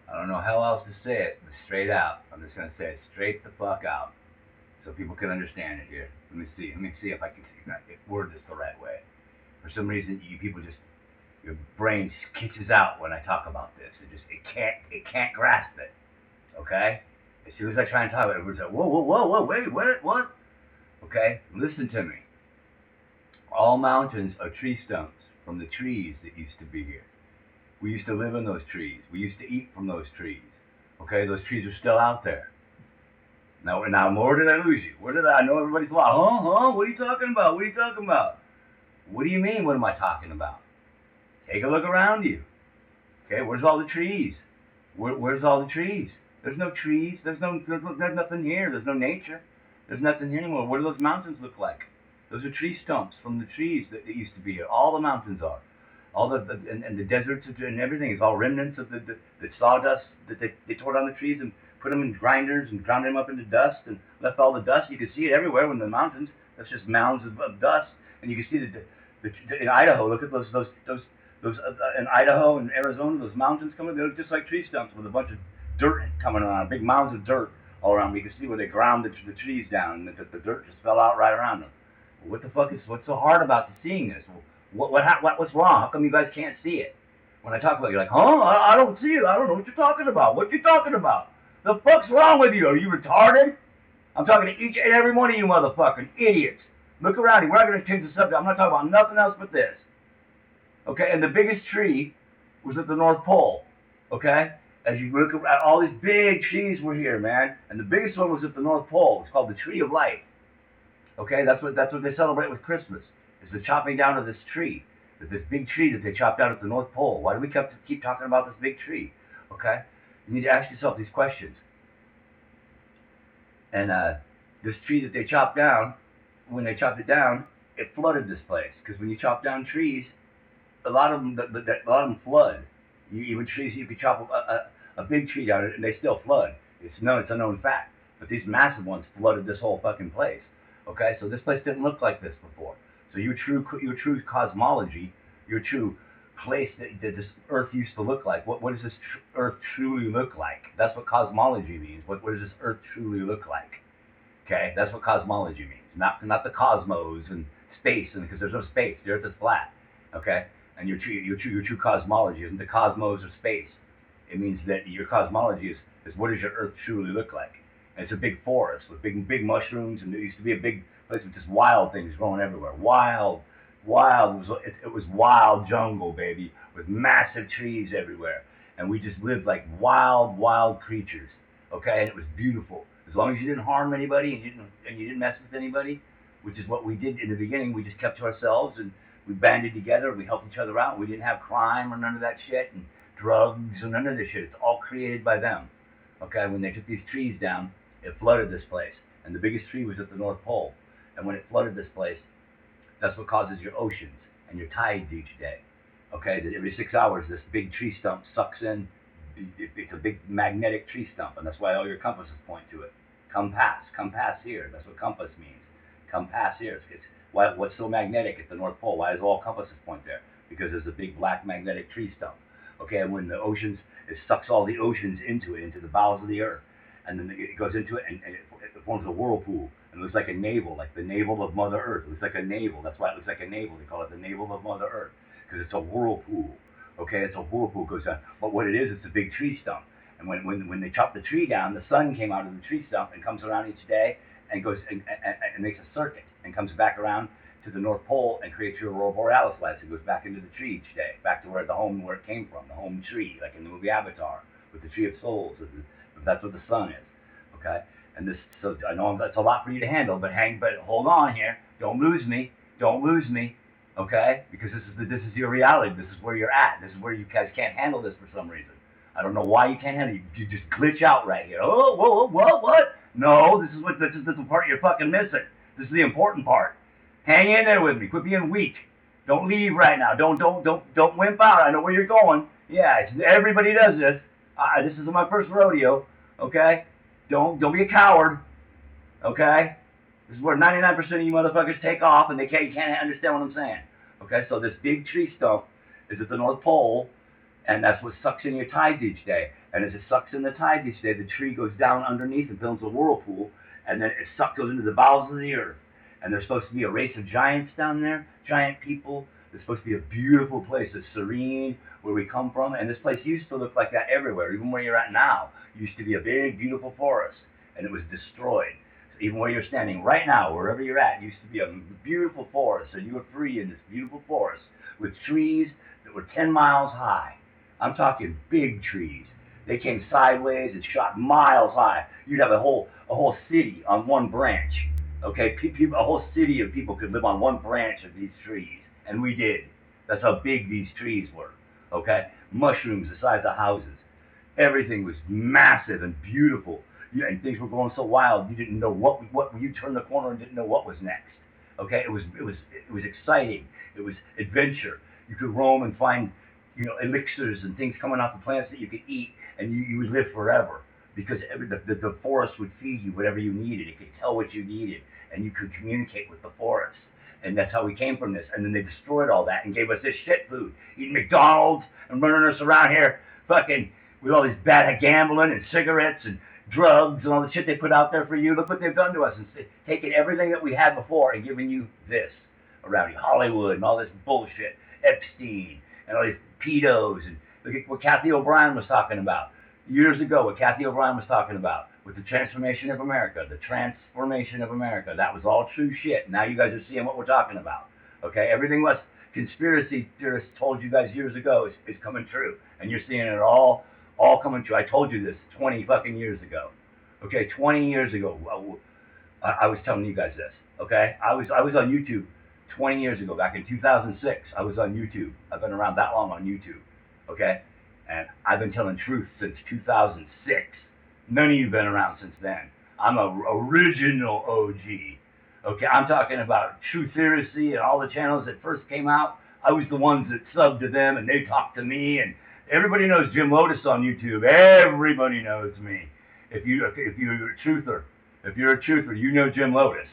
I don't know how else to say it, but straight out. I'm just gonna say it straight the fuck out, so people can understand it here. Let me see. Let me see if I can word this the right way. For some reason, you people just your brain catches out when I talk about this. It can't grasp it. Okay. As soon as I try and talk about it, everyone's like, whoa, whoa, whoa, whoa, wait, what? Okay. Listen to me. All mountains are tree stumps from the trees that used to be here. We used to live in those trees. We used to eat from those trees. Okay, those trees are still out there. Now, where did I lose you? Where did I know everybody's like, huh? What are you talking about? What are you talking about? What do you mean? What am I talking about? Take a look around you. Okay, where's all the trees? Where's all the trees? There's no trees. There's nothing here. There's no nature. There's nothing here anymore. What do those mountains look like? Those are tree stumps from the trees that used to be here. All the mountains are. All and the deserts and everything is all remnants of the sawdust that they tore down the trees and put them in grinders and ground them up into dust and left all the dust. You can see it everywhere in the mountains. That's just mounds of dust, and you can see in Idaho. Look at those in Idaho and Arizona. Those mountains coming. They look just like tree stumps with a bunch of dirt coming around, big mounds of dirt all around. You can see where they ground the trees down, and the dirt just fell out right around them. What the fuck what's so hard about seeing this? What's wrong? How come you guys can't see it? When I talk about it, you're like, huh? I don't see it. I don't know what you're talking about. What you talking about? The fuck's wrong with you? Are you retarded? I'm talking to each and every one of you motherfucking idiots. Look around you. We're not going to change the subject. I'm not talking about nothing else but this. Okay? And the biggest tree was at the North Pole. Okay? As you look around, all these big trees were here, man. And the biggest one was at the North Pole. It's called the Tree of Life. Okay? That's what they celebrate with Christmas. Is the chopping down of this tree, this big tree that they chopped out at the North Pole. Why do we keep talking about this big tree? Okay, you need to ask yourself these questions. And this tree that they chopped down, when they chopped it down, it flooded this place because when you chop down trees, a lot of them flood. Even trees, you could chop a big tree down and they still flood. It's a known fact. But these massive ones flooded this whole fucking place. Okay, so this place didn't look like this before. So your true cosmology, your true place that this Earth used to look like. What does this Earth truly look like? That's what cosmology means. What does this Earth truly look like? Okay, that's what cosmology means. Not the cosmos and space, and because there's no space, the Earth is flat. Okay, and your true cosmology isn't the cosmos or space. It means that your cosmology is what does your Earth truly look like? And it's a big forest with big mushrooms, and there used to be a big place with just wild things growing everywhere. Wild. It was wild jungle, baby, with massive trees everywhere, and we just lived like wild creatures. Okay, and it was beautiful. As long as you didn't harm anybody and you didn't mess with anybody, which is what we did in the beginning. We just kept to ourselves and we banded together. We helped each other out. We didn't have crime or none of that shit and drugs or none of this shit. It's all created by them. Okay, when they took these trees down, it flooded this place, and the biggest tree was at the North Pole. And when it flooded this place, that's what causes your oceans and your tides each day. Okay, that every 6 hours, this big tree stump sucks in. It's a big magnetic tree stump, and that's why all your compasses point to it. Come pass here. That's what compass means. Come pass here. What's so magnetic at the North Pole? Why does all compasses point there? Because there's a big black magnetic tree stump. Okay, and when the oceans, it sucks all the oceans into the bowels of the earth, and then it goes into it, and it forms a whirlpool. And it looks like a navel, like the navel of Mother Earth. It looks like a navel. That's why it looks like a navel. They call it the navel of Mother Earth, because it's a whirlpool. Okay, it's a whirlpool goes down. But what it is, it's a big tree stump. And when they chop the tree down, the sun came out of the tree stump and comes around each day and goes and makes a circuit and comes back around to the North Pole and creates your aurora borealis lights. It goes back into the tree each day, back to where it came from, the home tree, like in the movie Avatar with the Tree of Souls. That's what the sun is. Okay, and this. So I know that's a lot for you to handle, but hold on here. Don't lose me. Okay, because this is your reality. This is where you're at. This is where you guys can't handle this for some reason. I don't know why you can't handle it. You just glitch out right here. Oh, whoa, what? No, this is the part you're fucking missing. This is the important part. Hang in there with me. Quit being weak. Don't leave right now. Don't wimp out. I know where you're going. Yeah, everybody does this. This is my first rodeo. Okay, don't be a coward. Okay, this is where 99% of you motherfuckers take off, and you can't understand what I'm saying. Okay, so this big tree stump is at the North Pole, and that's what sucks in your tides each day. And as it sucks in the tide each day, the tree goes down underneath and builds a whirlpool, and then it goes into the bowels of the earth. And there's supposed to be a race of giants down there, giant people. It's supposed to be a beautiful place. It's serene where we come from. And this place used to look like that everywhere. Even where you're at now, it used to be a big, beautiful forest, and it was destroyed. So even where you're standing right now, wherever you're at, used to be a beautiful forest, and you were free in this beautiful forest with trees that were 10 miles high. I'm talking big trees. They came sideways and shot miles high. You'd have a whole city on one branch. Okay, a whole city of people could live on one branch of these trees, and we did. That's how big these trees were. Okay, mushrooms the size of houses. Everything was massive and beautiful, and things were going so wild you didn't know what you turned the corner and didn't know what was next. Okay, it was exciting. It was adventure. You could roam and find elixirs and things coming off the plants that you could eat, and you would live forever because the forest would feed you whatever you needed. It could tell what you needed, and you could communicate with the forest. And that's how we came from this. And then they destroyed all that and gave us this shit food, eating McDonald's and running us around here fucking with all this bad gambling and cigarettes and drugs and all the shit they put out there for you. Look what they've done to us, and taking everything that we had before and giving you this around you, Hollywood and all this bullshit, Epstein and all these pedos. And look at what Kathy O'Brien was talking about years ago, what Kathy O'Brien was talking about with the transformation of America, the transformation of America. That was all true shit. Now you guys are seeing what we're talking about. Okay, everything was conspiracy theorists told you guys years ago is coming true, and you're seeing it all coming true. I told you this 20 fucking years ago. Okay, 20 years ago, I was telling you guys this. Okay, I was on YouTube 20 years ago, back in 2006. I was on YouTube. I've been around that long on YouTube. Okay, and I've been telling truth since 2006. None of you have been around since then. I'm a original OG. Okay, I'm talking about True Theory and all the channels that first came out. I was the ones that subbed to them, and they talked to me. And everybody knows Jim Lotus on YouTube. Everybody knows me. If you're a truther, you know Jim Lotus.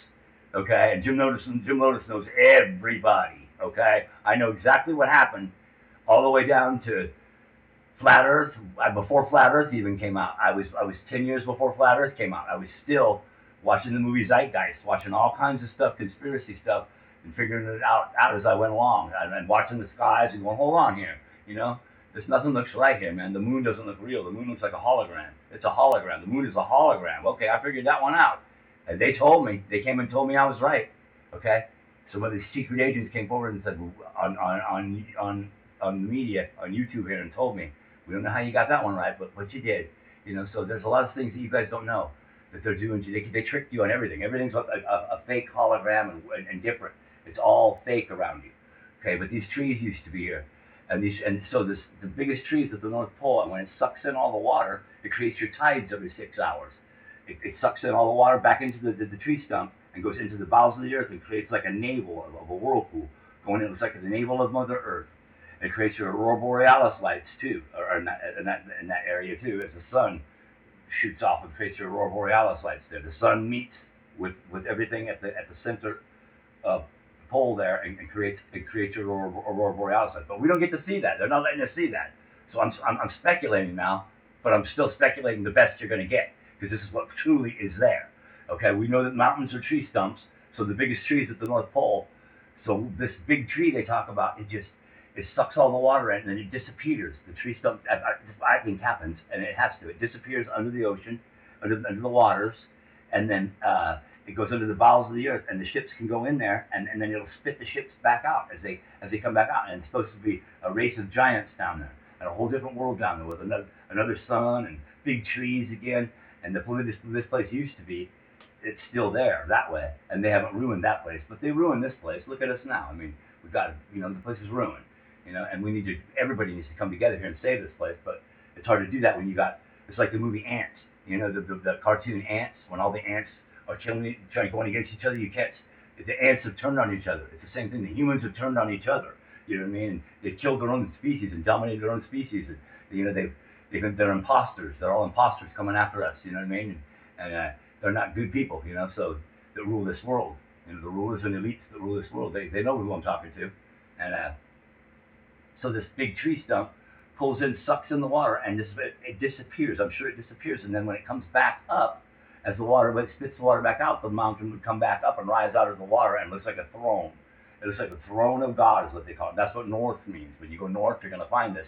Okay, and Jim Lotus knows everybody. Okay, I know exactly what happened, all the way down to Flat Earth. Before Flat Earth even came out, I was 10 years before Flat Earth came out. I was still watching the movie Zeitgeist, watching all kinds of stuff, conspiracy stuff, and figuring it out as I went along, and watching the skies and going, hold on here, there's nothing looks right here, man. The moon doesn't look real. The moon looks like a hologram. It's a hologram. The moon is a hologram. Okay, I figured that one out. And they came and told me I was right. Okay, some of these secret agents came forward and said on the media, on YouTube here, and told me, we don't know how you got that one right, but you did. So there's a lot of things that you guys don't know that they're doing. They tricked you on everything. Everything's a fake hologram and different. It's all fake around you. Okay, but these trees used to be here. And so the biggest trees at the North Pole, and when it sucks in all the water, it creates your tides every 6 hours. It sucks in all the water back into the tree stump and goes into the bowels of the earth and creates like a navel of a whirlpool going in. It's like the navel of Mother Earth. It creates your aurora borealis lights too, or in that area too, as the sun shoots off and creates your aurora borealis lights there. The sun meets with everything at the center pole there and creates your aurora borealis lights. But we don't get to see that. They're not letting us see that. So I'm speculating now, but I'm still speculating the best you're going to get, because this is what truly is there. Okay, we know that mountains are tree stumps, so the biggest trees at the North Pole. So this big tree they talk about, it sucks all the water in and then it disappears. The tree stump, I think, happens, and it has to. It disappears under the ocean, under the waters, and then it goes under the bowels of the earth, and the ships can go in there, and then it'll spit the ships back out as they come back out. And it's supposed to be a race of giants down there, and a whole different world down there with another sun and big trees again. And the place this place used to be, it's still there that way, and they haven't ruined that place, but they ruined this place. Look at us now. I mean, we've got, the place is ruined, and everybody needs to come together here and save this place, but it's hard to do that when it's like the movie Ants, the cartoon Ants, when all the ants are going against each other. The ants have turned on each other. It's the same thing. The humans have turned on each other. You know what I mean? And they've killed their own species and dominated their own species. And, they're imposters. They're all imposters coming after us. You know what I mean? And they're not good people. So that rule this world. The rulers and elites that rule this world. They know who I'm talking to. And so this big tree stump pulls in, sucks in the water, and it disappears. I'm sure it disappears, and then when it comes back up, as the water, when it spits the water back out, the mountain would come back up and rise out of the water, and looks like a throne. It looks like the throne of God is what they call it. That's what north means. When you go north, you're going to find this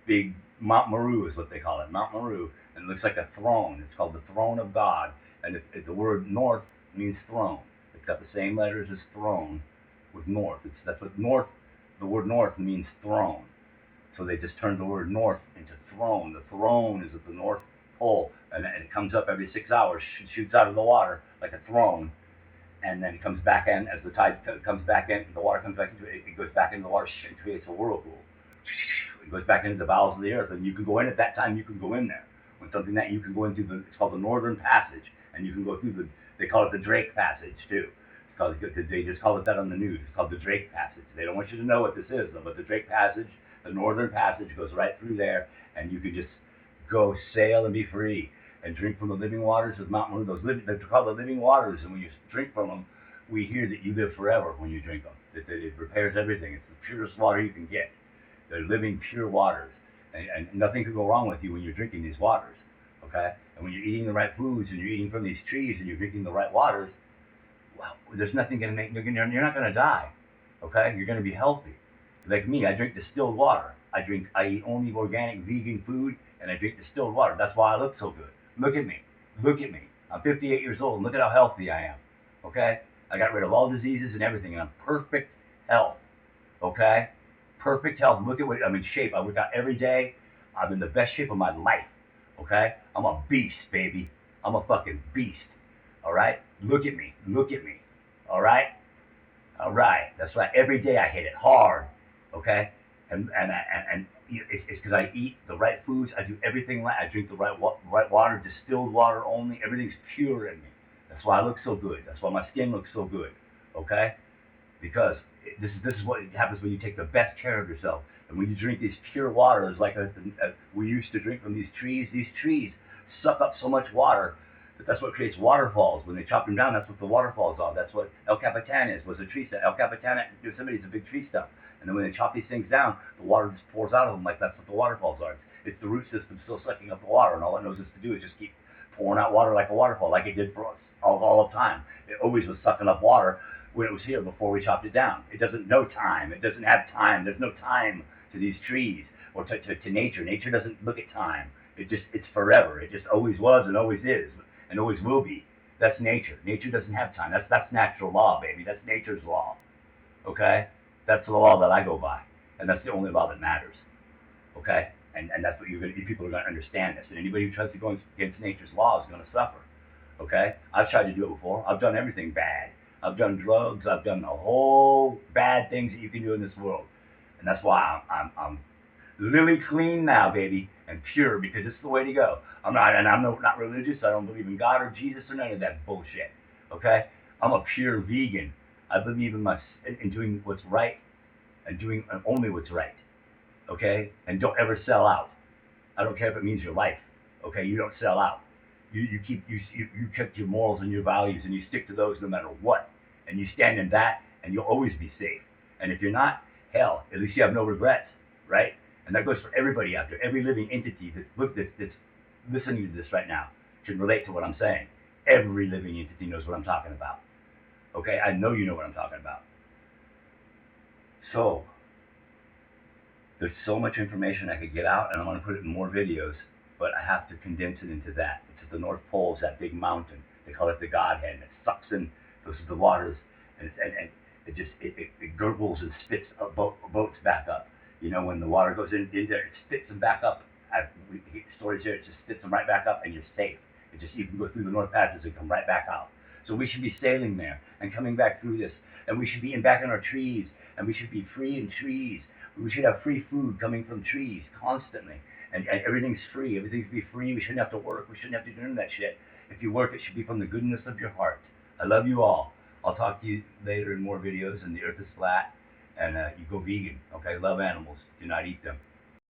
big Mount Meru is what they call it, Mount Meru, and it looks like a throne. It's called the throne of God, and the word north means throne. It's got the same letters as throne with north. That's what north. The word north means throne. So they just turned the word north into throne. The throne is at the North Pole, and it comes up every 6 hours, shoots out of the water like a throne, and then it comes back in as the tide comes back in. The water comes back into it. It goes back into the water and creates a whirlpool. It goes back into the bowels of the earth, and you can go in at that time. You can go in there when something that you can go into. It's called the Northern Passage, and you can go through the. They call it the Drake Passage too. They just call it that on the news. It's called the Drake Passage. They don't want you to know what this is, though, but the Drake Passage, the Northern Passage, goes right through there, and you can just go sail and be free and drink from the living waters of Mount Meru. They're called the living waters, and when you drink from them, we hear that you live forever when you drink them. It repairs everything. It's the purest water you can get. They're living, pure waters, and nothing can go wrong with you when you're drinking these waters, okay? And when you're eating the right foods, and you're eating from these trees, and you're drinking the right waters, well, there's nothing going to make, you're not going to die, okay? You're going to be healthy. Like me, I drink distilled water. I eat only organic vegan food, and I drink distilled water. That's why I look so good. Look at me. Look at me. I'm 58 years old, and look at how healthy I am, okay? I got rid of all diseases and everything, and I'm perfect health, okay? Perfect health. Look at what I'm in shape. I work out every day. I'm in the best shape of my life, okay? I'm a beast, baby. I'm a fucking beast, all right? Look at me. Look at me, all right? All right. That's right. Every day I hit it hard, okay? And it's because I eat the right foods. I do everything right. I drink the right water, distilled water only. Everything's pure in me. That's why I look so good. That's why my skin looks so good, okay? Because this is what happens when you take the best care of yourself. And when you drink these pure waters, like we used to drink from these trees suck up so much water that that's what creates waterfalls. When they chop them down, that's what the waterfalls are. That's what El Capitan is, was a tree stump. El Capitan, Yosemite's a big tree stump. And then when they chop these things down, the water just pours out of them like that's what the waterfalls are. It's the root system still sucking up the water, and all it knows is to do is just keep pouring out water like a waterfall, like it did for us all the time. It always was sucking up water when it was here before we chopped it down. It doesn't know time. It doesn't have time. There's no time to these trees or to nature. Nature doesn't look at time. It's forever. It just always was and always is and always will be. That's nature. Nature doesn't have time. That's natural law, baby. That's nature's law. Okay? That's the law that I go by. And that's the only law that matters. Okay? And that's what people are going to understand this. And anybody who tries to go against nature's law is going to suffer. Okay? I've tried to do it before. I've done everything bad. I've done drugs. I've done the whole bad things that you can do in this world. And that's why I'm lily clean now, baby, and pure, because it's the way to go. I'm not religious. I don't believe in God or Jesus or none of that bullshit. Okay? I'm a pure vegan. I believe in doing what's right and doing only what's right. Okay? And don't ever sell out. I don't care if it means your life. Okay? You don't sell out. You keep your morals and your values, and you stick to those no matter what. And you stand in that, and you'll always be safe. And if you're not, hell, at least you have no regrets, right? And that goes for everybody out there. Every living entity that's listening to this right now can relate to what I'm saying. Every living entity knows what I'm talking about. Okay? I know you know what I'm talking about. So, there's so much information I could get out, and I want to put it in more videos, but I have to condense it into that. It's at the North Pole, it's that big mountain. They call it the Godhead, and it sucks in those are the waters, and it gurgles and spits boats back up. You know, when the water goes in there, it spits them back up. We get stories here, it just spits them right back up, and you're safe. You can go through the North Passage and come right back out. So we should be sailing there and coming back through this, and we should be back in our trees, and we should be free in trees. We should have free food coming from trees constantly, and everything's free. Everything should be free. We shouldn't have to work. We shouldn't have to do none of that shit. If you work, it should be from the goodness of your heart. I love you all. I'll talk to you later in more videos, and the earth is flat, and you go vegan, okay? Love animals. Do not eat them.